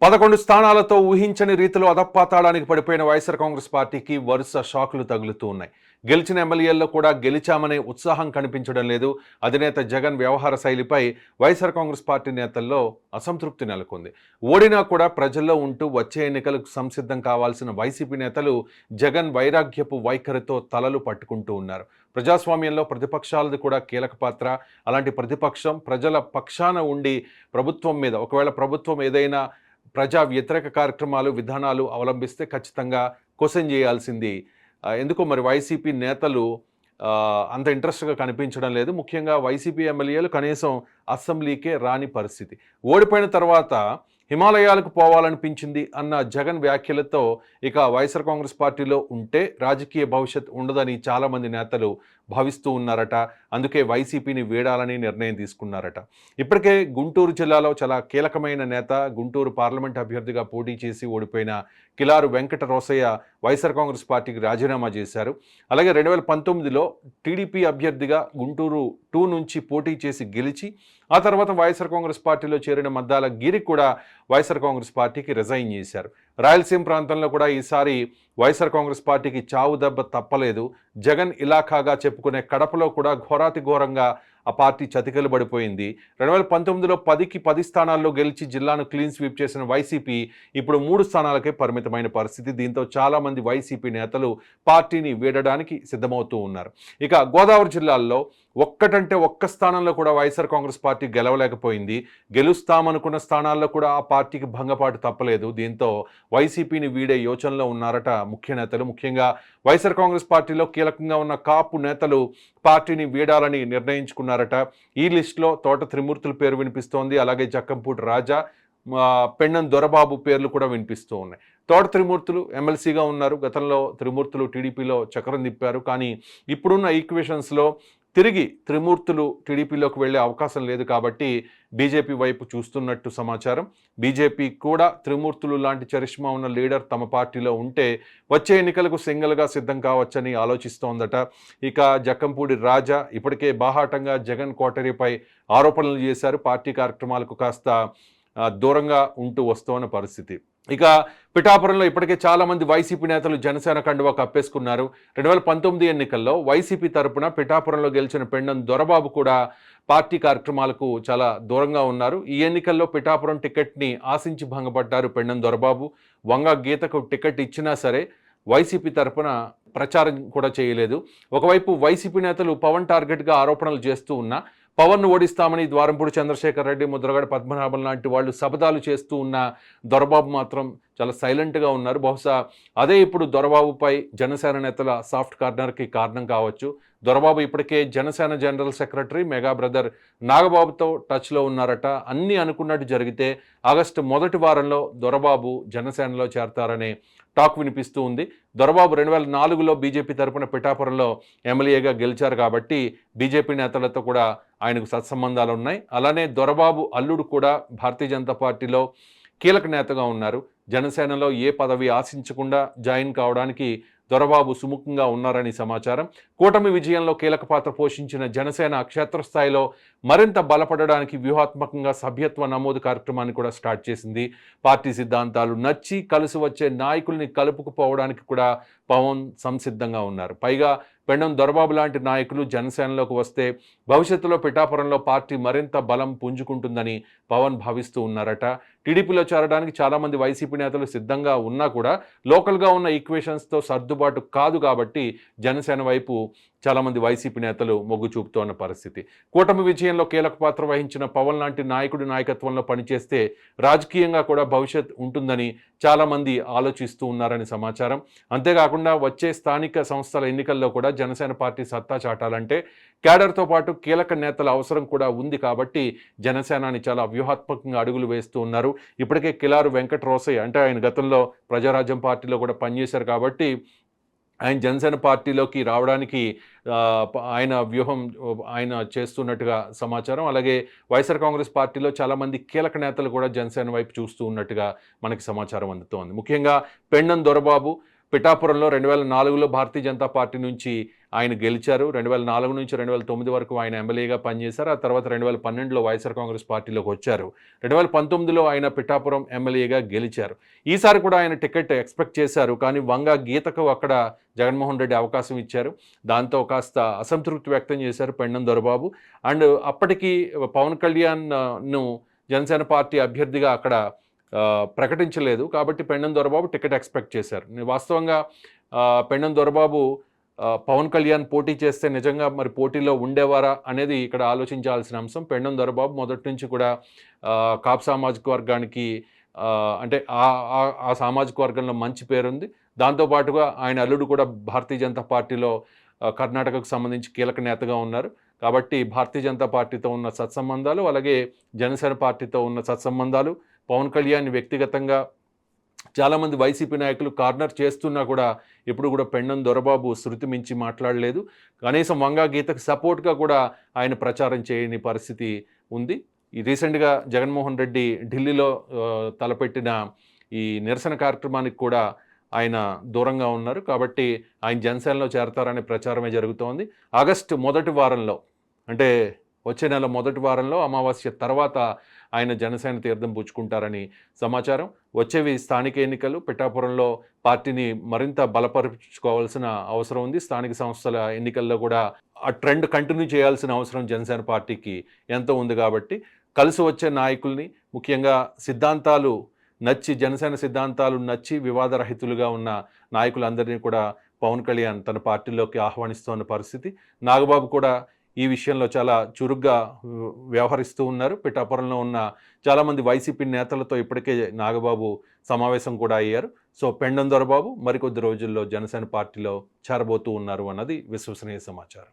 11 స్థానాలతో ఊహించని రీతిలో అధపాతాళానికి పడిపోయిన వైఎస్ఆర్ కాంగ్రెస్ పార్టీకి వరుస షాకులు తగులుతూ ఉన్నాయి. గెలిచిన ఎమ్మెల్యేల్లో కూడా గెలిచామనే ఉత్సాహం కనిపించడం లేదు. అధినేత జగన్ వ్యవహార శైలిపై వైఎస్ఆర్ కాంగ్రెస్ పార్టీ నేతల్లో అసంతృప్తి నెలకొంది. ఓడినా కూడా ప్రజల్లో ఉంటూ వచ్చే ఎన్నికలకు సంసిద్ధం కావాల్సిన వైసీపీ నేతలు జగన్ వైరాగ్యపు వైఖరితో తలలు పట్టుకుంటూ ఉన్నారు. ప్రజాస్వామ్యంలో ప్రతిపక్షాలది కూడా కీలక పాత్ర. అలాంటి ప్రతిపక్షం ప్రజల పక్షాన ఉండి ప్రభుత్వం మీద ఒకవేళ ప్రభుత్వం ఏదైనా ప్రజా వ్యతిరేక కార్యక్రమాలు విధానాలు అవలంబిస్తే ఖచ్చితంగా క్వశ్చన్ చేయాల్సింది. ఎందుకో మరి వైసీపీ నేతలు అంత ఇంట్రెస్ట్గా కనిపించడం లేదు. ముఖ్యంగా వైసీపీ ఎమ్మెల్యేలు కనీసం అసెంబ్లీకే రాని పరిస్థితి. ఓడిపోయిన తర్వాత హిమాలయాలకు పోవాలనిపించింది అన్న జగన్ వ్యాఖ్యలతో ఇక వైఎస్ఆర్ కాంగ్రెస్ పార్టీలో ఉంటే రాజకీయ భవిష్యత్ ఉండదని చాలామంది నేతలు భావిస్తూ ఉన్నారట. అందుకే వైసీపీని వీడాలని నిర్ణయం తీసుకున్నారట. ఇప్పటికే గుంటూరు జిల్లాలో చాలా కీలకమైన నేత, గుంటూరు పార్లమెంట్ అభ్యర్థిగా పోటీ చేసి ఓడిపోయిన కిలారు వెంకట రోసయ్య వైఎస్ఆర్ కాంగ్రెస్ పార్టీకి రాజీనామా చేశారు. అలాగే 2019లో టీడీపీ అభ్యర్థిగా గుంటూరు 2 నుంచి పోటీ చేసి గెలిచి ఆ తర్వాత వైఎస్ఆర్ కాంగ్రెస్ పార్టీలో చేరిన మద్దాల గిరి కూడా వైఎస్ఆర్ కాంగ్రెస్ పార్టీకి రిజైన్ చేశారు. రాయలసీమ ప్రాంతంలో కూడా ఈసారి వైఎస్ఆర్ కాంగ్రెస్ పార్టీకి చావు దెబ్బ తప్పలేదు. జగన్ ఇలాఖాగా చెప్పుకునే కడపలో కూడా ఘోరాతి ఘోరంగా ఆ పార్టీ చతికిల పడిపోయింది. 2019లో 10కి 10 స్థానాల్లో గెలిచి జిల్లాను క్లీన్ స్వీప్ చేసిన వైసీపీ ఇప్పుడు 3 స్థానాలకే పరిమితమైన పరిస్థితి. దీంతో చాలామంది వైసీపీ నేతలు పార్టీని వీడడానికి సిద్ధమవుతూ ఉన్నారు. ఇక గోదావరి జిల్లాల్లో ఒక్కటంటే ఒక్క స్థానంలో కూడా వైఎస్ఆర్ కాంగ్రెస్ పార్టీ గెలవలేకపోయింది. గెలుస్తామనుకున్న స్థానాల్లో కూడా ఆ పార్టీకి భంగపాటు తప్పలేదు. దీంతో వైసీపీని వీడే యోచనలో ఉన్నారట ముఖ్య నేతలు. ముఖ్యంగా వైఎస్ఆర్ కాంగ్రెస్ పార్టీలో కీలకంగా ఉన్న కాపు నేతలు పార్టీని వీడాలని నిర్ణయించుకున్నారట. ఈ లిస్టులో తోట త్రిమూర్తుల పేరు వినిపిస్తోంది. అలాగే జక్కంపూడి రాజా, పెండం దొరబాబు పేర్లు కూడా వినిపిస్తూ ఉన్నాయి. తోట త్రిమూర్తులు ఎమ్మెల్సీగా ఉన్నారు. గతంలో త్రిమూర్తులు టీడీపీలో చక్రం తిప్పారు. కానీ ఇప్పుడున్న ఈక్వేషన్స్లో తిరిగి త్రిమూర్తులు టీడీపీలోకి వెళ్ళే అవకాశం లేదు కాబట్టి బీజేపీ వైపు చూస్తున్నట్టు సమాచారం. బీజేపీ కూడా త్రిమూర్తులు లాంటి చరిష్మా ఉన్న లీడర్ తమ పార్టీలో ఉంటే వచ్చే ఎన్నికలకు సింగిల్గా సిద్ధం కావచ్చని ఆలోచిస్తోందట. ఇక జక్కంపూడి రాజా ఇప్పటికే బాహాటంగా జగన్ కోటరీపై ఆరోపణలు చేశారు. పార్టీ కార్యక్రమాలకు కాస్త దూరంగా ఉంటూ వస్తున్న పరిస్థితి. ఇక పిఠాపురంలో ఇప్పటికే చాలామంది వైసీపీ నేతలు జనసేన కండువా కప్పేసుకున్నారు. 2019 ఎన్నికల్లో వైసీపీ తరపున పిఠాపురంలో గెలిచిన పెండం దొరబాబు కూడా పార్టీ కార్యక్రమాలకు చాలా దూరంగా ఉన్నారు. ఈ ఎన్నికల్లో పిఠాపురం టికెట్ని ఆశించి భంగపడ్డారు పెండం దొరబాబు. వంగ గీతకు టికెట్ ఇచ్చినా సరే వైసీపీ తరపున ప్రచారం కూడా చేయలేదు. ఒకవైపు వైసీపీ నేతలు పవన్ టార్గెట్గా ఆరోపణలు చేస్తూ ఉన్నా పవన్ను ఓడిస్తామని ద్వారంపూడి చంద్రశేఖర్ రెడ్డి, ముద్రగడ పద్మనాభం లాంటి వాళ్ళు శపథాలు చేస్తూ ఉన్న దొరబాబు మాత్రం చాలా సైలెంట్గా ఉన్నారు. బహుశా అదే ఇప్పుడు దొరబాబుపై జనసేన నేతల సాఫ్ట్ కార్నర్కి కారణం కావచ్చు. దొరబాబు ఇప్పటికే Janasena general secretary mega brother నాగబాబుతో టచ్లో ఉన్నారట. అన్నీ అనుకున్నట్టు జరిగితే ఆగస్టు మొదటి వారంలో దొరబాబు జనసేనలో చేరతారనే టాక్ వినిపిస్తూ ఉంది. దొరబాబు 2004లో బీజేపీ తరపున పిఠాపురంలో ఎమ్మెల్యేగా గెలిచారు కాబట్టి బీజేపీ నేతలతో కూడా ఆయనకు సత్సంబంధాలు ఉన్నాయి. అలానే దొరబాబు అల్లుడు కూడా భారతీయ జనతా పార్టీలో కీలక నేతగా ఉన్నారు. జనసేనలో ఏ పదవి ఆశించకుండా జాయిన్ కావడానికి దొరబాబు సుముఖంగా ఉన్నారని సమాచారం. కూటమి విజయంలో కీలక పాత్ర పోషించిన జనసేన క్షేత్రస్థాయిలో మరింత బలపడడానికి వ్యూహాత్మకంగా సభ్యత్వ నమోదు కార్యక్రమాన్ని కూడా స్టార్ట్ చేసింది. పార్టీ సిద్ధాంతాలు నచ్చి కలిసి వచ్చే నాయకుల్ని కలుపుకుపోవడానికి కూడా పవన్ సంసిద్ధంగా ఉన్నారు. పైగా పెండం దొరబాబు లాంటి నాయకులు జనసేనలోకి వస్తే భవిష్యత్తులో పిఠాపురంలో పార్టీ మరింత బలం పుంజుకుంటుందని పవన్ భావిస్తూ ఉన్నారట. టీడీపీలో చేరడానికి చాలామంది వైసీపీ నేతలు సిద్ధంగా ఉన్నా కూడా లోకల్గా ఉన్న ఈక్వేషన్స్తో సర్దుబాటు కాదు కాబట్టి జనసేన వైపు చాలామంది వైసీపీ నేతలు మొగ్గు చూపుతోన్న పరిస్థితి. కూటమి విజయంలో కీలక పాత్ర వహించిన పవన్ లాంటి నాయకుడి నాయకత్వంలో పనిచేస్తే రాజకీయంగా కూడా భవిష్యత్ ఉంటుందని చాలామంది ఆలోచిస్తూ ఉన్నారని సమాచారం. అంతేకాకుండా వచ్చే స్థానిక సంస్థల ఎన్నికల్లో కూడా జనసేన పార్టీ సత్తా చాటాలంటే క్యాడర్తో పాటు కీలక నేతల అవసరం కూడా ఉంది కాబట్టి జనసేనాని చాలా వ్యూహాత్మకంగా అడుగులు వేస్తూ ఉన్నారు. ఇప్పటికే కిలారు వెంకట రోసయ్య అంటే ఆయన గతంలో ప్రజారాజ్యం పార్టీలో కూడా పనిచేశారు కాబట్టి ఆయన జనసేన పార్టీలోకి రావడానికి ఆయన వ్యూహం ఆయన చేస్తున్నట్టుగా సమాచారం. అలాగే వైఎస్ఆర్ కాంగ్రెస్ పార్టీలో చాలామంది కీలక నేతలు కూడా జనసేన వైపు చూస్తూ ఉన్నట్టుగా మనకి సమాచారం అందుతోంది. ముఖ్యంగా పెండం దొరబాబు పిఠాపురంలో 2004లో భారతీయ జనతా పార్టీ నుంచి ఆయన గెలిచారు. 2004 నుంచి 2009 వరకు ఆయన ఎమ్మెల్యేగా పనిచేశారు. ఆ తర్వాత 2012లో వైఎస్ఆర్ కాంగ్రెస్ పార్టీలోకి వచ్చారు. 2019లో ఆయన పిఠాపురం ఎమ్మెల్యేగా గెలిచారు. ఈసారి కూడా ఆయన టికెట్ ఎక్స్‌పెక్ట్ చేశారు. కానీ వంగ గీతకు అక్కడ జగన్మోహన్ రెడ్డి అవకాశం ఇచ్చారు. దాంతో కాస్త అసంతృప్తి వ్యక్తం చేశారు పెండం దొరబాబు. అండ్ అప్పటికి పవన్ కళ్యాణ్‌ను జనసేన పార్టీ అభ్యర్థిగా అక్కడ ప్రకటించలేదు. కాబట్టి పెండం దొరబాబు టికెట్ ఎక్స్‌పెక్ట్ చేశారు. వాస్తవంగా పెండం దొరబాబు పవన్ కళ్యాణ్ పోటీ చేస్తే నిజంగా మరి పోటీలో ఉండేవారా అనేది ఇక్కడ ఆలోచించాల్సిన అంశం. పెండం దొరబాబు మొదటి నుంచి కూడా కాపు సామాజిక వర్గానికి అంటే ఆ సామాజిక వర్గంలో మంచి పేరుంది. దాంతో పాటుగా ఆయన అల్లుడు కూడా భారతీయ జనతా పార్టీలో కర్ణాటకకు సంబంధించి కీలక నేతగా ఉన్నారు. కాబట్టి భారతీయ జనతా పార్టీతో ఉన్న సత్సంబంధాలు, అలాగే జనసేన పార్టీతో ఉన్న సత్సంబంధాలు, పవన్ కళ్యాణ్ వ్యక్తిగతంగా చాలామంది వైసీపీ నాయకులు కార్నర్ చేస్తున్నా కూడా ఎప్పుడు కూడా పెండం దొరబాబు శృతి మించి మాట్లాడలేదు. కనీసం వంగా గీతకు సపోర్ట్గా కూడా ఆయన ప్రచారం చేయని పరిస్థితి ఉంది. ఈ రీసెంట్గా జగన్మోహన్ రెడ్డి ఢిల్లీలో తలపెట్టిన ఈ నిరసన కార్యక్రమానికి కూడా ఆయన దూరంగా ఉన్నారు. కాబట్టి ఆయన జనసేనలో చేరతారనే ప్రచారమే జరుగుతోంది. ఆగస్టు మొదటి వారంలో, అంటే వచ్చే నెల మొదటి వారంలో అమావాస్య తర్వాత ఆయన జనసేన తీర్థం పుచ్చుకుంటారని సమాచారం. వచ్చేవి స్థానిక ఎన్నికలు. పిఠాపురంలో పార్టీని మరింత బలపరుచుకోవాల్సిన అవసరం ఉంది. స్థానిక సంస్థల ఎన్నికల్లో కూడా ఆ ట్రెండ్ కంటిన్యూ చేయాల్సిన అవసరం జనసేన పార్టీకి ఎంతో ఉంది. కాబట్టి కలిసి వచ్చే నాయకుల్ని, ముఖ్యంగా సిద్ధాంతాలు నచ్చి, జనసేన సిద్ధాంతాలు నచ్చి వివాదరహితులుగా ఉన్న నాయకులందరినీ కూడా పవన్ కళ్యాణ్ తన పార్టీలోకి ఆహ్వానిస్తున్న పరిస్థితి. నాగబాబు కూడా ఈ విషయంలో చాలా చురుగ్గా వ్యవహరిస్తూ ఉన్నారు. పిఠాపురంలో ఉన్న చాలామంది వైసీపీ నేతలతో ఇప్పటికే నాగబాబు సమావేశం కూడా అయ్యారు. సో పెండం దొరబాబు మరికొద్ది రోజుల్లో జనసేన పార్టీలో చేరబోతూ ఉన్నారు అన్నది విశ్వసనీయ సమాచారం.